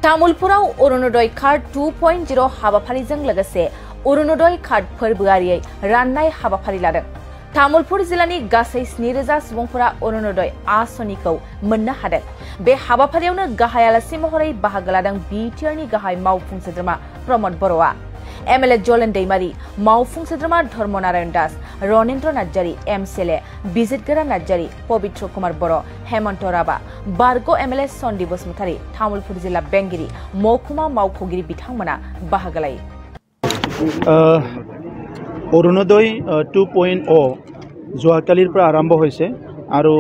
तामुलपुराव Arunoday card 2.0 हाबाफारिजों लोगोसे Arunoday card फोरबोआरियै राननाय हाबाफारि लादों। तामुलपुर जिल्लानि गासै 7,000 सुबुंफोरा अरुणोदय आसनिखौ मोननो हादों। बे हाबाफारियावनो गाहाय आलासि महरै बाहागो लादों बिटिआरनि गाहाय मावफुं सोद्रोमा प्रमद बर'आ, एमएलए जलेन दैमारी, मावफुं सोद्रोमा धर्मनारायण दास, रनेन्द्र नार्जारी, एमसीएलए बिजितगोरा नार्जारी, पवित्र कुमार बर', हेमंत राभा, बारग' एमएलए सन्दीप बसुमतारी, तामुलपुर जिल्ला बेंगिरि महकुमा मावख'गिरि बिथांमोना बाहागो लायो। अरुणोदय 2.0 যোৱাকালিৰ পৰা আৰম্ভ হৈছে আৰু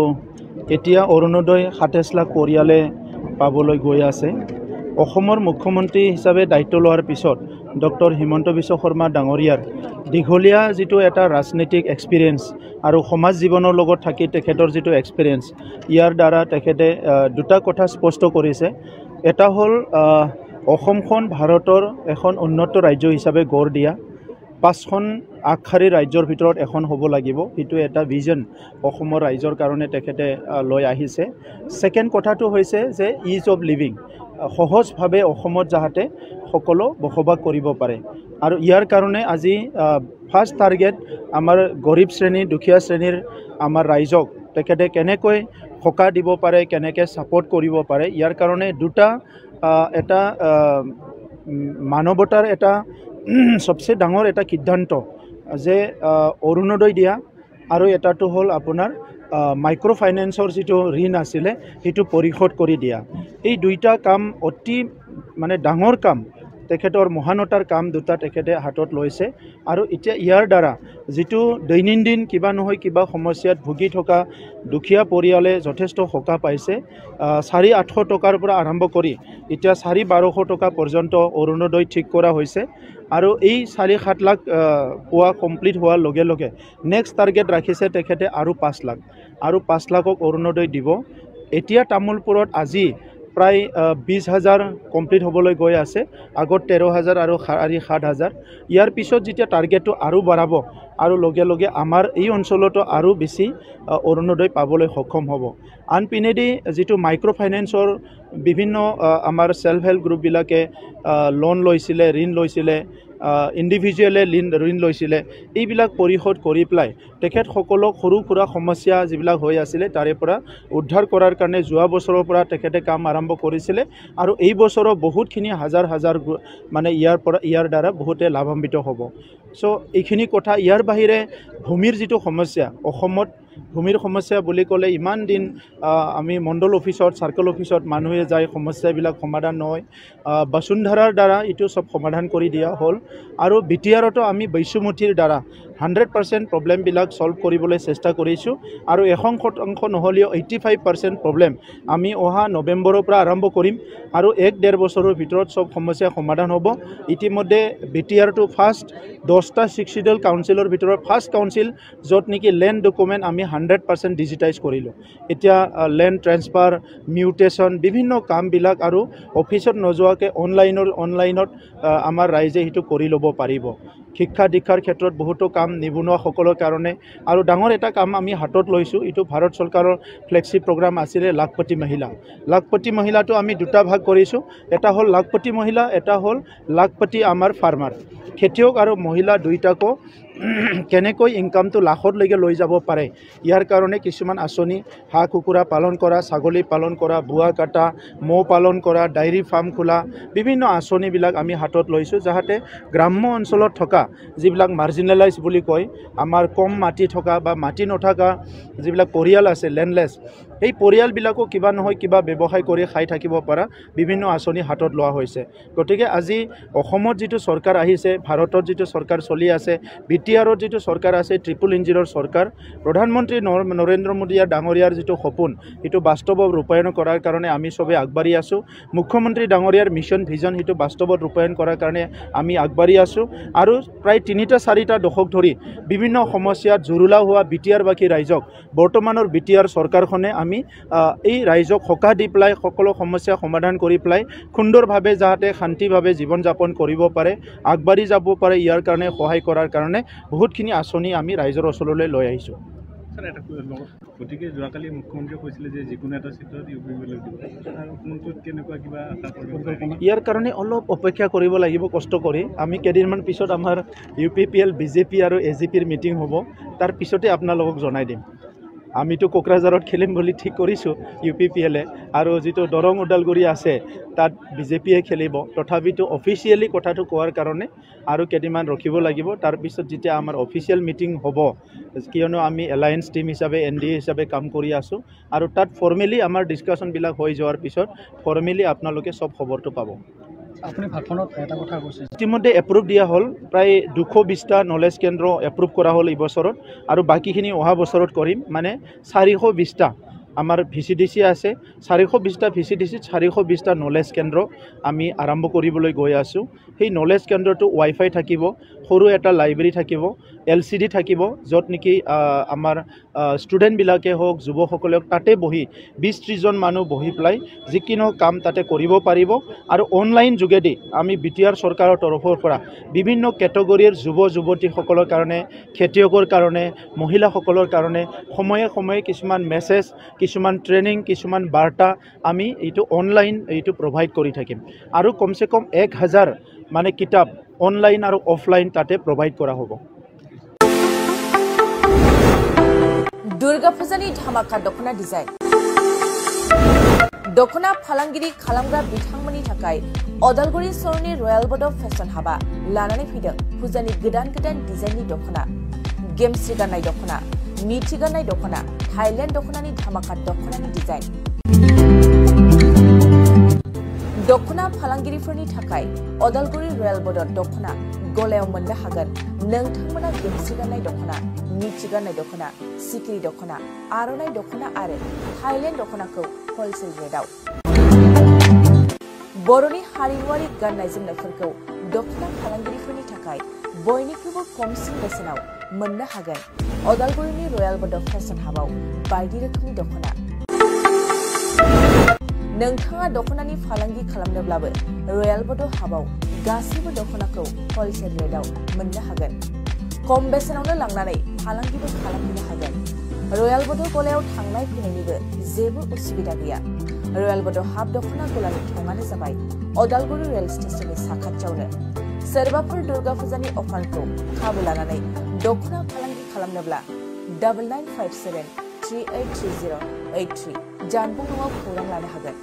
এতিয়া অৰুণোদয় 27 লাখ পৰিয়ালে পাবলৈ গৈ আছে। অসমৰ মুখ্যমন্ত্ৰী হিচাপে দায়িত্ব লোৱাৰ পিছত ডক্টৰ হিমন্ত বিশ্ব শৰ্মা ডাঙৰীয়াৰ দীঘলীয়া যিটো এটা ৰাজনৈতিক এক্সপিৰিয়েন্স আৰু সমাজ জীৱনৰ লগত থাকি তেখেতৰ যিটো এক্সপিৰিয়েন্স, ইয়াৰ দ্বাৰা তেখেতে দুটা কথা স্পষ্ট কৰিছে। এটা হ'ল অসমখন ভাৰতৰ এখন উন্নত ৰাজ্য হিচাপে গঢ় দিয়া, 5খন আগশাৰীৰ ৰাজ্যৰ ভিতৰত এখন হ'ব লাগিব, সেইটো এটা ভিজন অসমৰ ৰাইজৰ কাৰণে তেখেতে লৈ আহিছে। ছেকেণ্ড কথাটো হৈছে যে ইজ অফ লিভিং, সহজভাৱে অসমত যাতে সকলো বসবাস কৰিব পাৰে। আৰু ইয়াৰ কাৰণে আজি ফাৰ্ষ্ট টাৰ্গেট আমাৰ গৰীব শ্ৰেণীৰ, দুখীয়া শ্ৰেণীৰ আমাৰ ৰাইজক তেখেতে কেনেকৈ সকাহ দিব পাৰে, কেনেকৈ ছাপোৰ্ট কৰিব পাৰে, ইয়াৰ কাৰণে দুটা এটা মানৱতাৰ এটা সবচে ডাঙৰ এটা সিদ্ধান্ত যে অৰুণোদয় দিয়া, আৰু এটাটো হ'ল আপোনাৰ মাইক্ৰ' ফাইনেন্সৰ যিটো ঋণ আছিলে সেইটো পৰিশোধ কৰি দিয়া। এই দুইটা কাম অতি ডাঙৰ কাম, তেখেতৰ মহানতাৰ কাম দুটা তেখেতে হাতত লৈছে। আৰু এতিয়া ইয়াৰ দ্বাৰা যিটো দৈনন্দিন কিবা নহয় কিবা সমস্যাত ভুগি থকা দুখীয়া পৰিয়ালে যথেষ্ট সকাহ পাইছে। 4,800 টকাৰ পৰা আৰম্ভ কৰি এতিয়া 4,1200 টকা পৰ্যন্ত অৰুণোদয় ঠিক কৰা হৈছে। আৰু এই 4-7 লাখ পোৱা কমপ্লিট হোৱাৰ লগে লগে নেক্সট টাৰ্গেট ৰাখিছে তেখেতে আৰু 5 লাখ, আৰু 5 লাখক অৰুণোদয় দিব। এতিয়া তামোলপুৰত আজি প্ৰায় 20,000 কমপ্লিট হ'বলৈ গৈ আছে, আগত 13,000 আৰু 7,000। ইয়াৰ পিছত যেতিয়া টাৰ্গেটটো আৰু বাঢ়াব আৰু লগে লগে আমাৰ এই অঞ্চলতো আৰু বেছি অৰুণোদয় পাবলৈ সক্ষম হ'ব। আনপিনেদি যিটো মাইক্ৰ' ফাইনেন্সৰ বিভিন্ন আমাৰ সেল্ফ হেল্প গ্ৰুপবিলাকে লোন লৈছিলে, ঋণ লৈছিলে, ইণ্ডিভিজুৱেলে ঋণ লৈছিলে, এইবিলাক পৰিশোধ কৰি পেলাই তেখেতসকলক সৰু সুৰা সমস্যা যিবিলাক হৈ আছিলে তাৰে পৰা উদ্ধাৰ কৰাৰ কাৰণে যোৱা বছৰৰ পৰা তেখেতে কাম আৰম্ভ কৰিছিলে। আৰু এই বছৰৰ বহুতখিনি হাজাৰ ইয়াৰ দ্বাৰা বহুতে লাভান্বিত হ'ব। চ' এইখিনি কথা। ইয়াৰ বাহিৰে ভূমিৰ যিটো সমস্যা, অসমত ভূমিৰ সমস্যা বুলি ক'লে ইমান দিন আমি মণ্ডল অফিচত, চাৰ্কল অফিচত মানুহে যায়, সমস্যাবিলাক সমাধান নহয়। বসুন্ধৰাৰ দ্বাৰা এইটো চব সমাধান কৰি দিয়া হ'ল। আৰু বিটিআৰতো আমি বৈশ্যমুঠিৰ দ্বাৰা 100% প্ৰব্লেমবিলাক ছল্ভ কৰিবলৈ চেষ্টা কৰিছোঁ। আৰু 100% নহ'লেও 85% প্ৰব্লেম আমি অহা নৱেম্বৰৰ পৰা আৰম্ভ কৰিম, আৰু 1-1.5 বছৰৰ ভিতৰত চব সমস্যা সমাধান হ'ব। ইতিমধ্যে বিটিআৰটো ফাৰ্ষ্ট 10টা চিক্সিডেল কাউন্সিলৰ ভিতৰত ফাৰ্ষ্ট কাউন্সিল য'ত নেকি লেণ্ড ডকুমেণ্ট আমি 100% ডিজিটাইজ কৰিলোঁ। এতিয়া লেণ্ড ট্ৰেন্সফাৰ, মিউটেশ্যন, বিভিন্ন কামবিলাক আৰু অফিচত নোযোৱাকৈ অনলাইনত আমাৰ ৰাইজে সেইটো কৰি ল'ব পাৰিব। শিক্ষা দীক্ষাৰ ক্ষেত্ৰত বহুতো কাম নিবনুৱাসকলৰ কাৰণে। আৰু ডাঙৰ এটা কাম আমি হাতত লৈছোঁ, এইটো ভাৰত চৰকাৰৰ ফ্লেগশ্বিপ প্ৰগ্ৰাম আছিলে লাখপতি মহিলা। লাখপতি মহিলাটো আমি দুটা ভাগ কৰিছোঁ, এটা হ'ল লাখপতি মহিলা, এটা হ'ল লাখপতি আমাৰ ফাৰ্মাৰ। খেতিয়ক আৰু মহিলা দুইটাকো কেনেকৈ ইনকামটো লাখলৈকে লৈ যাব পাৰে, ইয়াৰ কাৰণে কিছুমান আঁচনি, হাঁহ কুকুৰা পালন কৰা, ছাগলী পালন কৰা, বোৱা কাটা, মৌ পালন কৰা, ডায়েৰী ফাৰ্ম খোলা, বিভিন্ন আঁচনিবিলাক আমি হাতত লৈছোঁ, যাতে গ্ৰাম্য অঞ্চলত থকা যিবিলাক মাৰ্জিনেলাইজ বুলি কয়, আমাৰ কম মাটি থকা বা মাটি নথকা যিবিলাক পৰিয়াল আছে, লেণ্ডলেছ, এই পৰিয়ালবিলাকো কিবা নহয় কিবা ব্যৱসায় কৰি খাই থাকিব পৰা বিভিন্ন আঁচনি হাতত লোৱা হৈছে। গতিকে আজি অসমত যিটো চৰকাৰ আহিছে, ভাৰতত যিটো চৰকাৰ চলি আছে, বিটিআৰত যিটো চৰকাৰ আছে, ট্ৰিপল ইঞ্জিনৰ চৰকাৰ, প্ৰধানমন্ত্ৰী নৰেন্দ্ৰ মোদী ডাঙৰীয়াৰ যিটো সপোন সেইটো বাস্তৱত ৰূপায়ণ কৰাৰ কাৰণে আমি চবেই আগবাঢ়ি আছোঁ। মুখ্যমন্ত্ৰী ডাঙৰীয়াৰ মিছন ভিজন সেইটো বাস্তৱত ৰূপায়ণ কৰাৰ কাৰণে আমি আগবাঢ়ি আছোঁ। আৰু প্ৰায় 3-4টা দশক ধৰি বিভিন্ন সমস্যাত জুৰুলা হোৱা বিটিআৰবাসী ৰাইজক বৰ্তমানৰ বিটিআৰ চৰকাৰখনে আমি এই ৰাইজক সকাহ দি পেলাই সকলো সমস্যা সমাধান কৰি পেলাই সুন্দৰভাৱে যাতে শান্তিভাৱে জীৱন যাপন কৰিব পাৰে, আগবাঢ়ি যাব পাৰে, ইয়াৰ কাৰণে সহায় কৰাৰ কাৰণে বহুতখিনি আঁচনি আমি ৰাইজৰ ওচৰলৈ লৈ আহিছোঁ। স্যাৰ এটা গতিকে যোৱাকালি মুখ্যমন্ত্ৰীয়ে কৈছিলে যে যিকোনো এটা চিটত ইউ পি পি এলক দিব আৰু কোনটোত কেনেকুৱা কিবা আশা কৰিব ইয়াৰ কাৰণে অলপ অপেক্ষা কৰিব লাগিব কষ্ট কৰি আমি কেইদিনমান পিছত আমাৰ U P P L BJP আৰু এ জি পিৰ মিটিং হ'ব তাৰ পিছতে আপোনালোকক জনাই দিম আমিতো কোকৰাঝাৰত খেলিম বুলি ঠিক কৰিছোঁ ইউ পি পি এলে আৰু যিটো দৰং ওদালগুৰি আছে তাত বিজেপিয়ে খেলিব তথাপিতো অফিচিয়েলি কথাটো কোৱাৰ কাৰণে আৰু কেইদিনমান ৰখিব লাগিব তাৰপিছত যেতিয়া আমাৰ অফিচিয়েল মিটিং হ'ব কিয়নো আমি এলায়েন্স টিম হিচাপে NDA হিচাপে কাম কৰি আছোঁ আৰু তাত ফৰ্মেলি আমাৰ ডিছকাশ্যনবিলাক হৈ যোৱাৰ পিছত ফৰ্মেলি আপোনালোকে চব খবৰটো পাব আপুনি ভাষণত এটা কথা কৈছে ইতিমধ্যে এপ্ৰুভ দিয়া হ'ল প্ৰায় 220টা নলেজ কেন্দ্ৰ এপ্ৰুভ কৰা হ'ল এই বছৰত আৰু বাকীখিনি অহা বছৰত কৰিম মানে 420টা আমাৰ VCDC আছে 420টা VCDC 420টা নলেজ কেন্দ্ৰ আমি আৰম্ভ কৰিবলৈ গৈ আছোঁ সেই নলেজ কেন্দ্ৰটো ৱাইফাই থাকিব সৰু এটা লাইব্ৰেৰী থাকিব LCD থাকিব য'ত নেকি আমাৰ ষ্টুডেণ্টবিলাকে হওক যুৱকসকলে হওক তাতে বহি 20-30 জন মানুহ বহি পেলাই যিকোনো কাম তাতে কৰিব পাৰিব আৰু অনলাইন যোগেদি আমি BTR চৰকাৰৰ তৰফৰ পৰা বিভিন্ন কেটেগৰীৰ যুৱতীসকলৰ কাৰণে খেতিয়কৰ কাৰণে মহিলাসকলৰ কাৰণে সময়ে সময়ে কিছুমান মেছেজ কিছুমান ট্ৰেইনিং কিছুমান বাৰ্তা আমি এইটো অনলাইন এইটো প্ৰভাইড কৰি থাকিম আৰু কমসে কম 1000 মানে কিতাপ অনলাইন আৰু অফলাইন তাতে প্ৰভাইড কৰা হ'ব দুর্গা পূজানি ধামাকা দখনা ডিজাইন दखना फालांगिरि खालामग्रा बिथांमोननि थाखाय अदालगुरि सरनि रयेल बड फेशन हाबा लानानै फैदों फुजानि गोदान डिजाइननि दखना गेमस्रि गाननाय दखना मिथि गाननाय दखना थाइलेण्ड दखनानि धामाका दखनानि डिजाइन दखना फालांगिरिफोरनि थाखाय अदालगुरि रयेल बड दखना गलायाव मोननो हागोन नोंथांमोना गेमस्रि गाननाय दखना मिथि गाननाय दखना सिकिरि दखना आर'नाइ दखना आरो थाइलेण्ड दखनाखौ होलसेल रेटआव बर'नि हारिमुआरि गाननाय जोमनायफोरखौ दखना फालांगिरिफोरनि थाखाय बयनिख्रुइबो खमसिन बेसेनाव मोननो हागोन अदालगुरिनि रयेल बड फेशन हाबाव बायदि रोखोमनि दखना नोंथाङा दखनानि फालांगि खालामनोब्लाबो रयेल बड हाबाव गासैबो दखनाखौ होलसेल रेटआव मोननो हागोन खम बेसेनावनो लांनानै फालांगिबो खालामनो हागोन रयेल बड गलायाव थांनाय फैनायनिबो जेबो उसुबिदा गैया रयेल बड हाब दखना गलानि थंआनो जाबाय अदालगुरि रेल स्टेशननि साखाथियावनो सोरबाफोर दुर्गा फुजानि अफारखौ खाबु लानानै दखना फालांगि खालामनोब्ला 9957383083 जानबुं नङाव खौरां लानो हागोन